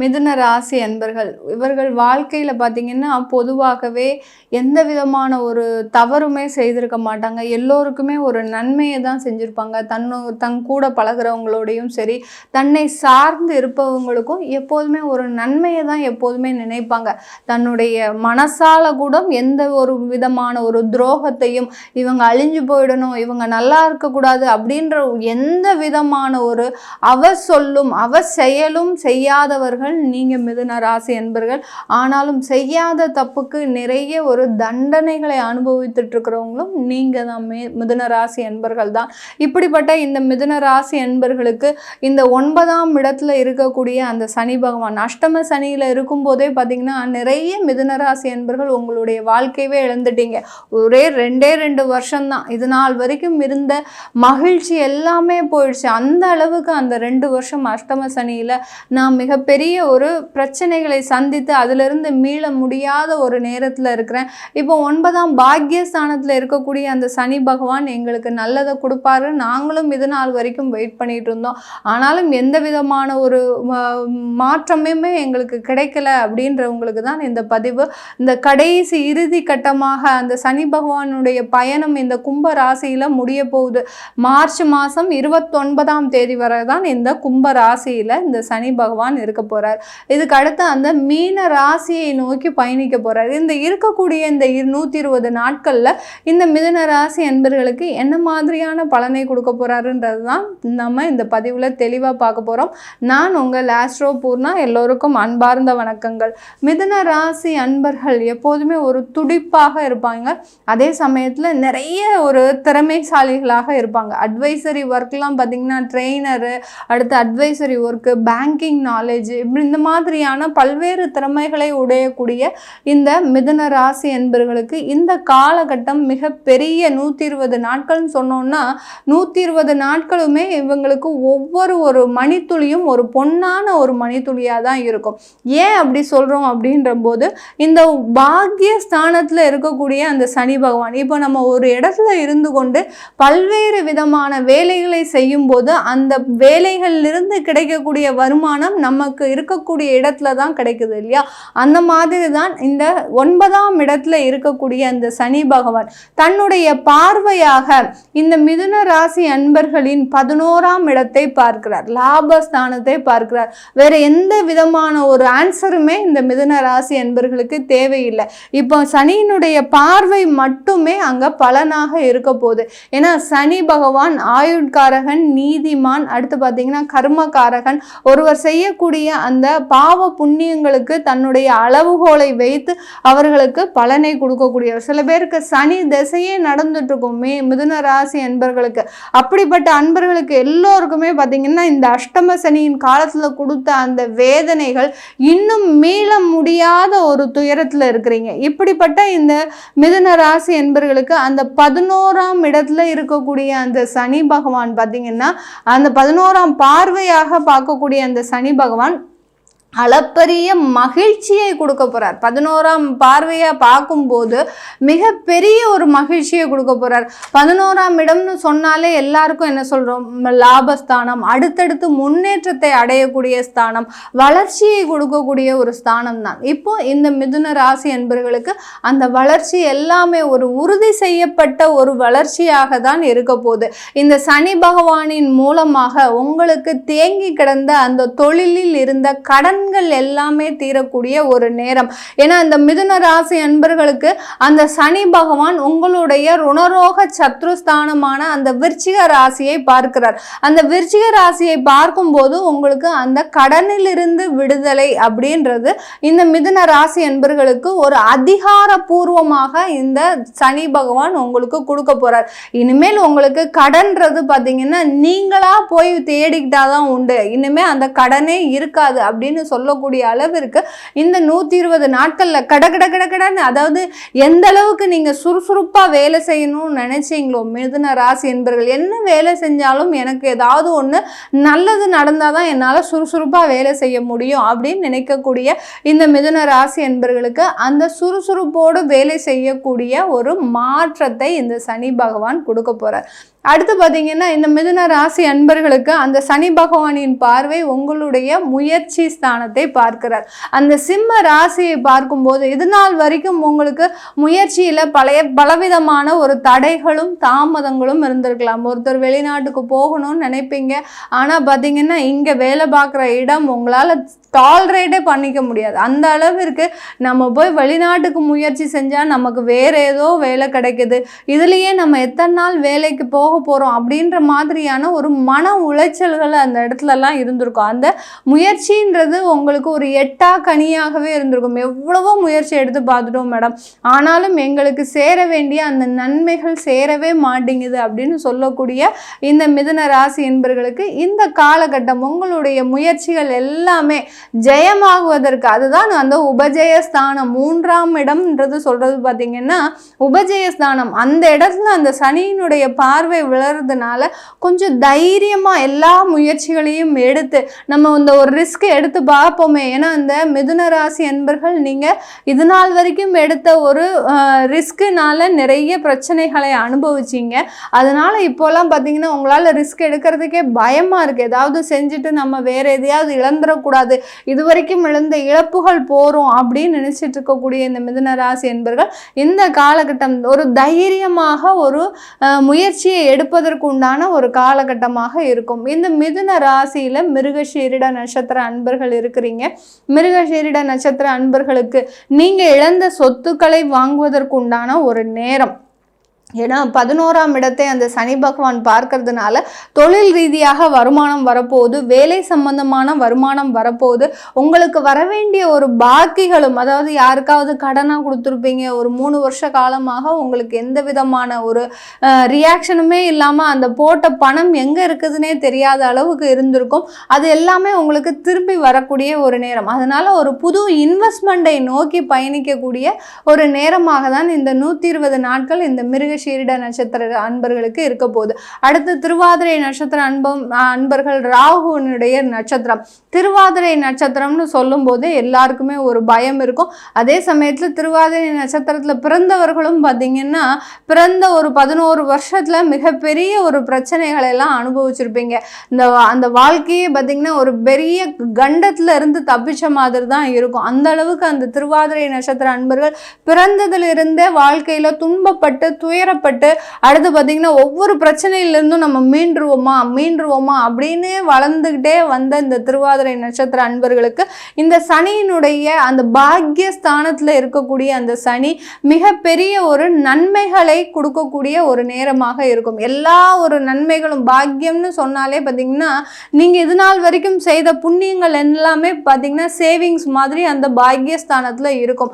மிதுன ராசி அன்பர்கள் இவர்கள் வாழ்க்கையில் பார்த்தீங்கன்னா பொதுவாகவே எந்த விதமான ஒரு தவறுமே செய்திருக்க மாட்டாங்க. எல்லோருக்குமே ஒரு நன்மையை தான் செஞ்சுருப்பாங்க. தன் கூட பழகிறவங்களோடையும் சரி, தன்னை சார்ந்து இருப்பவங்களுக்கும் எப்போதுமே ஒரு நன்மையை தான் எப்போதுமே நினைப்பாங்க. தன்னுடைய மனசால கூட எந்த ஒரு விதமான ஒரு துரோகத்தையும், இவங்க அழிஞ்சு போயிடணும், இவங்க நல்லா இருக்கக்கூடாது அப்படின்ற எந்த விதமான ஒரு சொல்லும் செயலும் செய்யாதவர்கள் நீங்க மிதுன ராசி என்பர்கள். ஆனாலும் செய்யாத தப்புக்கு நிறைய ஒரு தண்டனைகளை அனுபவித்துட்டு இருக்கிறவங்களும் நீங்க தான் மிதுன ராசி என்பர்கள் தான். இப்படிப்பட்ட இந்த மிதுன ராசி என்பர்களுக்கு இந்த 9ஆம் இடத்துல இருக்கக்கூடிய அந்த சனி பகவான் அஷ்டம சனியில இருக்கும் போதே பார்த்தீங்கன்னா நிறைய மிதுன ராசி என்பர்கள் உங்களுடைய வாழ்க்கையவே இழந்துட்டீங்க. ஒரே 2 வருஷம்தான் இது நாள் வரைக்கும் இருந்த மகிழ்ச்சி எல்லாமே போயிடுச்சு. அந்த அளவுக்கு அந்த 2 வருஷம் அஷ்டம சனியில நான் மிகப்பெரிய ஒரு பிரச்சனைகளை சந்தித்து அதிலிருந்து மீள முடியாத ஒரு நேரத்தில் இருக்கிறேன். இப்போ 9ஆம் பாக்கியஸ்தானத்தில் இருக்கக்கூடிய அந்த சனி பகவான் எங்களுக்கு நல்லதை கொடுப்பாரு. நாங்களும் இது நாள் வரைக்கும் வெயிட் பண்ணிட்டு இருந்தோம். ஆனாலும் எந்த விதமான ஒரு மாற்றமுமே எங்களுக்கு கிடைக்கல அப்படின்றவங்களுக்கு தான் இந்த பதிவு. இந்த கடைசி இறுதி கட்டமாக அந்த சனி பகவானுடைய பயணம் இந்த கும்ப ராசியில முடிய போகுது. மார்ச் மாதம் 29ஆம் தேதி வரை தான் இந்த கும்ப ராசியில இந்த சனி பகவான் இருக்க போறார். இதுக்கு அடுத்து அந்த மீன ராசியை நோக்கி பயணிக்க போறார். இந்த இருக்கக்கூடிய இந்த 120 நாட்கள்ல இந்த மிதுன ராசி என்பர்களுக்கு என்ன மாதிரியான பலனை கொடுக்க போறாருன்றது தான் நம்ம இந்த பதிவுல தெளிவா பார்க்க போறோம். நான் உங்கள் ஆஸ்ட்ரோ பூர்ணா. எல்லோருக்கும் அன்பார்ந்த வணக்கங்கள். மிதுன ராசி அன்பர்கள் எப்போதுமே ஒரு துடிப்பாக இருப்பாங்க. அதே சமயத்துல நிறைய ஒரு திறமைசாலிகளாக இருப்பாங்க. அட்வைசரி ஒர்க்லாம் பார்த்தீங்கன்னா ட்ரெயினரு, அடுத்து அட்வைசரி ஒர்க்கு, பேங்கிங் நாலேஜ், இப்படி இந்த மாதிரியான பல்வேறு திறமைகளை உடையக்கூடிய இந்த மிதுன ராசி என்பவர்களுக்கு இந்த காலகட்டம் மிகப்பெரிய 120 நாட்கள்னு சொன்னோம்னா 120 நாட்களுமே இவங்களுக்கு ஒவ்வொரு ஒரு மணித்துளியும் ஒரு பொன்னான ஒரு மணித்துளியாக தான் இருக்கும். ஏன் அப்படி சொல்கிறோம் அப்படின்ற போது இந்த பாக்கிய ஸ்தானத்தில் இருக்கக்கூடிய அந்த சனி பகவான் இப்போ நம்ம ஒரு இடத்துல இருந்து கொண்டு பல்வேறு விதமான வேலைகளை செய்யும் போது அந்த வேலைகளிலிருந்து கிடைக்கக்கூடிய வருமானம் நமக்கு இருக்கக்கூடிய இடத்துல தான் கிடைக்குது இல்லையா? அந்த மாதிரி தான் இந்த 9ஆம் இடத்துல இருக்கக்கூடிய அந்த சனி பகவான் தன்னுடைய பார்வையாக இந்த மிதுன ராசி அன்பர்களின் 11ஆம் இடத்தை பார்க்கிறார், லாபஸ்தானத்தை பார்க்கிறார். வேற எந்த விதமான ஒரு ஆன்சருமே இந்த மிதுன ராசி அன்பர்களுக்கு தேவையில்லை. இப்போ சனியினுடைய பார்வை மட்டுமே அங்க பலனாக இருக்க போகுது. ஏன்னா சனி பகவான் ஆயுட்காரகன், நீதிமான், அடுத்து பார்த்தீங்கன்னா கர்மகாரகன். ஒருவர் செய்யக்கூடிய அந்த பாவ புண்ணியங்களுக்கு தன்னுடைய அளவுகோலை வைத்து அவர்களுக்கு பலனை கொடுக்கக்கூடியவர். சில பேருக்கு சனி திசையே நடந்துட்டு இருக்கும் மிதுன ராசி அன்பர்களுக்கு. அப்படிப்பட்ட அன்பர்களுக்கு எல்லோருக்குமே பார்த்தீங்கன்னா இந்த அஷ்டம சனியின் காலத்துல கொடுத்த அந்த வேதனைகள் இன்னும் மீள முடியாத ஒரு துயரத்துல இருக்கிறீங்க. இப்படிப்பட்ட இந்த மிதுன ராசி என்பர்களுக்கு அந்த 11ஆம் இடத்துல இருக்கக்கூடிய அந்த சனி பகவான் பார்த்தீங்கன்னா அந்த 11ஆம் பார்வையாக பார்க்கக்கூடிய அந்த சனி பகவான் அளப்பரிய மகிழ்ச்சியை கொடுக்க போறார். 11ஆம் பார்வையா பார்க்கும்போது மிகப்பெரிய ஒரு மகிழ்ச்சியை கொடுக்க போறார். 11ஆம் இடம்னு சொன்னாலே எல்லாருக்கும் என்ன சொல்றோம்? லாபஸ்தானம், அடுத்தடுத்து முன்னேற்றத்தை அடையக்கூடிய ஸ்தானம், வளர்ச்சியை கொடுக்கக்கூடிய ஒரு ஸ்தானம் தான். இப்போ இந்த மிதுன ராசி என்பவர்களுக்கு அந்த வளர்ச்சி எல்லாமே ஒரு உறுதி செய்யப்பட்ட ஒரு வளர்ச்சியாக தான் இருக்க போகுது. இந்த சனி பகவானின் மூலமாக உங்களுக்கு தேங்கி கிடந்த அந்த தொழிலில் இருந்த கடன் எல்லாமே தீரக்கூடிய ஒரு நேரம். ஏன்னா இந்த மிதுன ராசி அன்பர்களுக்கு அந்த சனி பகவான் உங்களுடைய ருணரோக சத்ருஸ்தானமான அந்த விருச்சிக ராசியை பார்க்கிறார். அந்த விருச்சிக ராசியை பார்க்கும்போது உங்களுக்கு அந்த கடனிலிருந்து விடுதலை அப்படின்றது இந்த மிதுன ராசி அன்பர்களுக்கு ஒரு அதிகாரபூர்வமாக இந்த சனி பகவான் உங்களுக்கு கொடுக்க போறார். இனிமேல் உங்களுக்கு கடன்றது பார்த்தீங்கன்னா நீங்களா போய் தேடிக்கிட்டாதான் உண்டு. இனிமே அந்த கடனே இருக்காது அப்படின்னு சொல்லக்கூடிய அளவிற்கு இந்த 120 நாட்கள்ல கடன்னு, அதாவது எந்த அளவுக்கு நீங்க சுறுசுறுப்பா வேலை செய்யணும்னு நினைச்சீங்களோ மிதுன ராசி என்பர்கள், என்ன வேலை செஞ்சாலும் எனக்கு ஏதாவது ஒண்ணு நல்லது நடந்தாதான் என்னால சுறுசுறுப்பா வேலை செய்ய முடியும் அப்படின்னு நினைக்கக்கூடிய இந்த மிதுன ராசி என்பர்களுக்கு அந்த சுறுசுறுப்போடு வேலை செய்யக்கூடிய ஒரு மாற்றத்தை இந்த சனி பகவான் கொடுக்க போறார். அடுத்து பார்த்தீங்கன்னா இந்த மிதுன ராசி அன்பர்களுக்கு அந்த சனி பகவானின் பார்வை உங்களுடைய முயற்சி ஸ்தானத்தை பார்க்கிறார். அந்த சிம்ம ராசியை பார்க்கும்போது இது நாள் வரைக்கும் உங்களுக்கு முயற்சியில் பலவிதமான ஒரு தடைகளும் தாமதங்களும் இருந்திருக்கலாம். ஒருத்தர் வெளிநாட்டுக்கு போகணும்னு நினைப்பீங்க, ஆனால் பார்த்தீங்கன்னா இங்கே வேலை பார்க்குற இடம் உங்களால் டாலரேட்டே பண்ணிக்க முடியாது. அந்த அளவிற்கு நம்ம போய் வெளிநாட்டுக்கு முயற்சி செஞ்சால் நமக்கு வேறு ஏதோ வேலை கிடைக்குது, இதுலேயே நம்ம எத்தனை நாள் வேலைக்கு போக போகிறோம் அப்படின்ற மாதிரியான ஒரு மன உளைச்சல்கள் அந்த இடத்துலலாம் இருந்திருக்கும். அந்த முயற்சின்றது உங்களுக்கு ஒரு எட்டா கனியாகவே இருந்திருக்கும். எவ்வளவோ முயற்சி எடுத்து பார்த்துட்டோம் மேடம், ஆனாலும் எங்களுக்கு சேர வேண்டிய அந்த நன்மைகள் சேரவே மாட்டேங்குது அப்படின்னு சொல்லக்கூடிய இந்த மிதுன ராசி என்பவர்களுக்கு இந்த காலகட்டம் உங்களுடைய முயற்சிகள் எல்லாமே ஜெயமாகுவதற்கு, அதுதான் அந்த உபஜயஸ்தானம் 3ஆம் இடம்ன்றது சொல்றது பார்த்தீங்கன்னா உபஜயஸ்தானம். அந்த இடத்துல அந்த சனியினுடைய பார்வை விழறதுனால கொஞ்சம் தைரியமா எல்லா முயற்சிகளையும் எடுத்து நம்ம இந்த ஒரு ரிஸ்க் எடுத்து பார்ப்போமே. ஏன்னா இந்த மிதுன ராசி என்பர்கள் நீங்க இது நாள் வரைக்கும் எடுத்த ஒரு ரிஸ்க்குனால நிறைய பிரச்சனைகளை அனுபவிச்சிங்க. அதனால இப்போலாம் பார்த்தீங்கன்னா உங்களால் ரிஸ்க் எடுக்கிறதுக்கே பயமா இருக்கு. ஏதாவது செஞ்சுட்டு நம்ம வேற எதையாவது இழந்துடக்கூடாது, இதுவரைக்கும் இழந்த இழப்புகள் போறோம் அப்படின்னு நினைச்சிட்டு இருக்கக்கூடிய இந்த மிதுன ராசி என்பர்கள் இந்த காலகட்டம் ஒரு தைரியமாக ஒரு முயற்சியை எடுப்பதற்கு உண்டான ஒரு காலகட்டமாக இருக்கும். இந்த மிதுன ராசியில மிருகசீரிட நட்சத்திர அன்பர்கள் இருக்கிறீங்க. மிருகசீரிட நட்சத்திர அன்பர்களுக்கு நீங்க இழந்த சொத்துக்களை வாங்குவதற்கு உண்டான ஒரு நேரம். ஏன்னா 11ஆம் இடத்தை அந்த சனி பகவான் பார்க்கறதுனால தொழில் ரீதியாக வருமானம் வரப்போகுது, வேலை சம்பந்தமான வருமானம் வரப்போகுது. உங்களுக்கு வர வேண்டிய ஒரு பாக்கிகளும், அதாவது யாருக்காவது கடனாக கொடுத்துருப்பீங்க, ஒரு 3 வருஷ காலமாக உங்களுக்கு எந்த விதமான ஒரு ரியாக்ஷனுமே இல்லாமல் அந்த போட்ட பணம் எங்கே இருக்குதுன்னே தெரியாத அளவுக்கு இருந்திருக்கும். அது எல்லாமே உங்களுக்கு திரும்பி வரக்கூடிய ஒரு நேரம். அதனால ஒரு புது இன்வெஸ்ட்மெண்ட்டை நோக்கி பயணிக்கக்கூடிய ஒரு நேரமாக தான் இந்த 120 நாட்கள் இந்த மிருகசீரிட நட்சத்திர அன்பர்களுக்கு இருக்க போகுது. அடுத்து திருவாதிரை நட்சத்திர அன்பர்கள் ராகுனுடைய நட்சத்திரம். திருவாதிரை நட்சத்திரம்னு சொல்லும் போது எல்லாருக்குமே ஒரு பயம் இருக்கும். அதே சமயத்துல திருவாதிரை நட்சத்திரத்துல பிறந்தவர்களும் பார்த்தீங்கன்னா பிறந்த ஒரு 11 வருஷத்துல மிகப்பெரிய ஒரு பிரச்சனைகளை எல்லாம் அனுபவிச்சிருப்பீங்க. அந்த வாழ்க்கையே பார்த்தீங்கன்னா ஒரு பெரிய கண்டத்துல இருந்து தப்பிச்ச மாதிரி தான் இருக்கும். அந்த அளவுக்கு அந்த திருவாதிரை நட்சத்திர அன்பர்கள் பிறந்ததிலிருந்தே வாழ்க்கையில துன்பப்பட்டு துயரப்பட்டு அடுத்து பார்த்தீங்கன்னா ஒவ்வொரு பிரச்சனையிலிருந்தும் நம்ம மீண்டுருவோமா அப்படின்னு வளர்ந்துக்கிட்டே வந்த இந்த திருவாதிரை நட்சத்திர அன்பர்களுக்கு இந்த சனியினுடைய அந்த பாக்கியஸ்தானத்தில் இருக்கக்கூடிய அந்த சனி மிகப்பெரிய ஒரு நன்மைகளை கொடுக்கக்கூடிய ஒரு நேரமாக இருக்கும். எல்லா ஒரு நன்மைகளும், பாக்கியம்னு சொன்னாலே பார்த்தீங்கன்னா நீங்கள் இது நாள் வரைக்கும் செய்த புண்ணியங்கள் எல்லாமே பார்த்தீங்கன்னா சேவிங்ஸ் மாதிரி அந்த பாக்கியஸ்தானத்தில் இருக்கும்.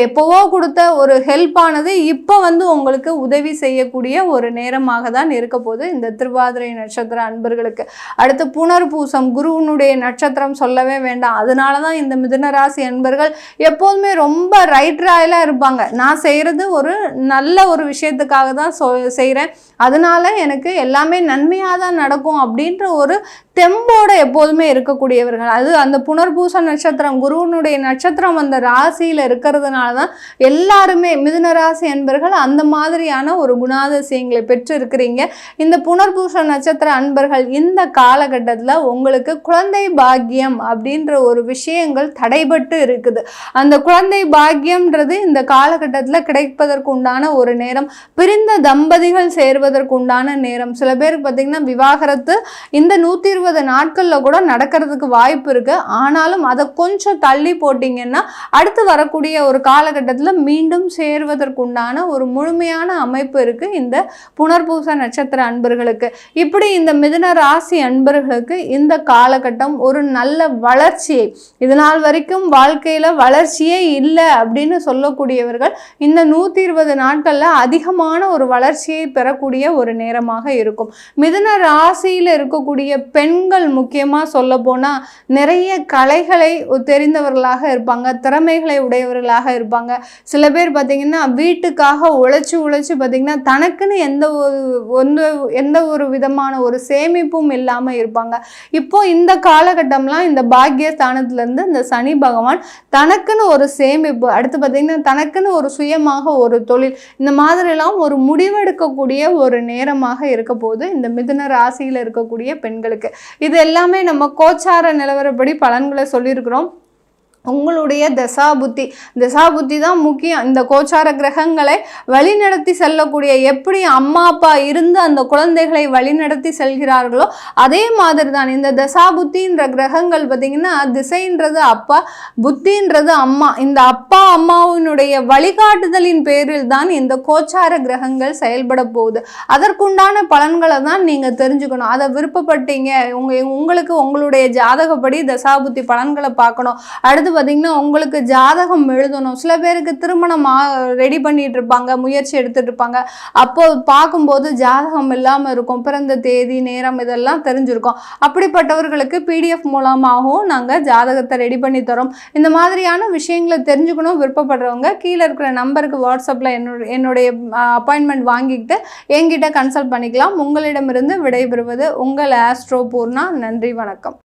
எப்போவோ கொடுத்த ஒரு ஹெல்ப்பானது இப்போ உங்களுக்கு உதவி செய்யக்கூடிய ஒரு நேரமாக தான் இருக்க போது இந்த திருவாதிரை நட்சத்திர அன்பர்களுக்கு. அடுத்து புனர்பூசம் குருவனுடைய நட்சத்திரம் சொல்லவே வேண்டாம். அதனால தான் இந்த மிதுன ராசி அன்பர்கள் எப்போதுமே ரொம்ப ரைட் ராயலா இருப்பாங்க. நான் செய்யறது ஒரு நல்ல ஒரு விஷயத்துக்காக தான் செய்கிறேன், அதனால எனக்கு எல்லாமே நன்மையாக தான் நடக்கும் அப்படின்ற ஒரு தெம்போட எப்போதுமே இருக்கக்கூடியவர்கள். அது அந்த புனர்பூச நட்சத்திரம் குருவனுடைய நட்சத்திரம் அந்த ராசியில் இருக்கிறதுனால தான் எல்லாருமே மிதுன ராசி அன்பர்கள் அந்த மாதிரியான ஒரு குணாதிசயங்களை பெற்று இருக்கிறீங்க. இந்த புனர்பூச நட்சத்திர அன்பர்கள் இந்த காலகட்டத்தில் உங்களுக்கு குழந்தை பாக்கியம் அப்படின்ற ஒரு விஷயங்கள் தடைபட்டு இருக்குது. அந்த குழந்தை பாக்கியம்ன்றது இந்த காலகட்டத்தில் கிடைப்பதற்கு உண்டான ஒரு நேரம், பிரிந்த தம்பதிகள் சேர்வதற்கு உண்டான நேரம். சில பேருக்கு பார்த்தீங்கன்னா விவாகரத்து இந்த 120 நாட்களில் கூட நடக்கிறதுக்கு வாய்ப்பு இருக்கு. ஆனாலும் அதை கொஞ்சம் தள்ளி போட்டீங்கன்னா அடுத்து வரக்கூடிய ஒரு காலகட்டத்தில் மீண்டும் சேர்வதற்குண்டான ஒரு முழுமையான அமைப்பு இருக்கு இந்த புனர்பூச நட்சத்திர அன்பர்களுக்கு. இப்படி இந்த மிதுன ராசி அன்பர்களுக்கு இந்த காலகட்டம் ஒரு நல்ல வளர்ச்சியை, இதனால் வரைக்கும் வாழ்க்கையில வளர்ச்சியே இல்லை அப்படின்னு சொல்லக்கூடியவர்கள் இந்த 120 நாட்கள்ல அதிகமான ஒரு வளர்ச்சியை பெறக்கூடிய ஒரு நேரமாக இருக்கும். மிதுன ராசியில இருக்கக்கூடிய பெண்கள் முக்கியமா சொல்ல போனா நிறைய கலைகளை தெரிந்தவர்களாக இருப்பாங்க, திறமைகளை உடையவர்களாக இருப்பாங்க. சில பேர் பார்த்தீங்கன்னா வீட்டுக்காக உழைச்சு பார்த்திங்கன்னா தனக்குன்னு எந்த ஒரு விதமான ஒரு சேமிப்பும் இல்லாமல் இருப்பாங்க. இப்போ இந்த காலகட்டம்லாம் இந்த பாக்கியஸ்தானத்துலேருந்து இந்த சனி பகவான் தனக்குன்னு ஒரு சேமிப்பு, அடுத்து பார்த்திங்கன்னா தனக்குன்னு ஒரு சுயமாக ஒரு தொழில், இந்த மாதிரிலாம் ஒரு முடிவெடுக்கக்கூடிய ஒரு நேரமாக இருக்க போது இந்த மிதுன ராசியில் இருக்கக்கூடிய பெண்களுக்கு. இது எல்லாமே நம்ம கோச்சார நிலவரப்படி பலன்களை சொல்லியிருக்கிறோம். உங்களுடைய தசாபுத்தி தான் முக்கியம். இந்த கோச்சார கிரகங்களை வழிநடத்தி செல்லக்கூடிய, எப்படி அம்மா அப்பா இருந்து அந்த குழந்தைகளை வழிநடத்தி செல்கிறார்களோ அதே மாதிரி தான் இந்த தசாபுத்தின்ற கிரகங்கள் பார்த்திங்கன்னா, திசைன்றது அப்பா, புத்தின்றது அம்மா. இந்த அப்பா அம்மாவினுடைய வழிகாட்டுதலின் பேரில் தான் இந்த கோச்சார கிரகங்கள் செயல்பட போகுது. அதற்குண்டான பலன்களை தான் நீங்கள் தெரிஞ்சுக்கணும். அதை விருப்பப்பட்டீங்க, உங்களுக்கு உங்களுடைய ஜாதகப்படி தசாபுத்தி பலன்களை பார்க்கணும். அடுத்து பார்த்தீங்கன்னா உங்களுக்கு ஜாதகம் எழுதணும். சில பேருக்கு திருமணம் ரெடி பண்ணிட்டு இருப்பாங்க, முயற்சி எடுத்துட்டு இருப்பாங்க. அப்போ பார்க்கும்போது ஜாதகம் இல்லாமல் இருக்கும், பிறந்த தேதி நேரம் இதெல்லாம் தெரிஞ்சிருக்கும். அப்படிப்பட்டவர்களுக்கு பிடிஎஃப் மூலமாகவும் நாங்கள் ஜாதகத்தை ரெடி பண்ணி தரோம். இந்த மாதிரியான விஷயங்களை தெரிஞ்சுக்கணும் விருப்பப்படுறவங்க கீழே இருக்கிற நம்பருக்கு வாட்ஸ்அப்பில் என்னுடைய அப்பாயின்மெண்ட் வாங்கிக்கிட்டு என்கிட்ட கன்சல்ட் பண்ணிக்கலாம். உங்களிடமிருந்து விடைபெறுவது உங்கள் ஆஸ்ட்ரோ பூர்ணா. நன்றி, வணக்கம்.